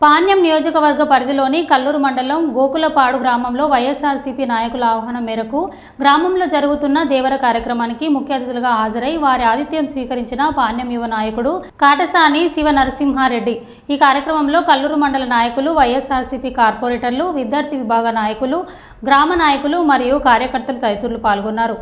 పాణ్యం నియోజకవర్గ పరిధిలోని కల్లూరు మండలం గోకులపాడు గ్రామంలో వైఎస్ఆర్సీపీ నాయకుల ఆహ్వానం మేరకు గ్రామంలో జరుగుతున్న దేవర కార్యక్రమానికి ముఖ్య అతిథులుగా హాజరై వారి ఆతిథ్యం స్వీకరించిన పాణ్యం యువ నాయకుడు కాటసాని శివ నరసింహారెడ్డి. ఈ కార్యక్రమంలో కల్లూరు మండల నాయకులు, వైఎస్ఆర్సీపీ కార్పొరేటర్లు, విద్యార్థి విభాగ నాయకులు, గ్రామ నాయకులు మరియు కార్యకర్తలు తదితరులు పాల్గొన్నారు.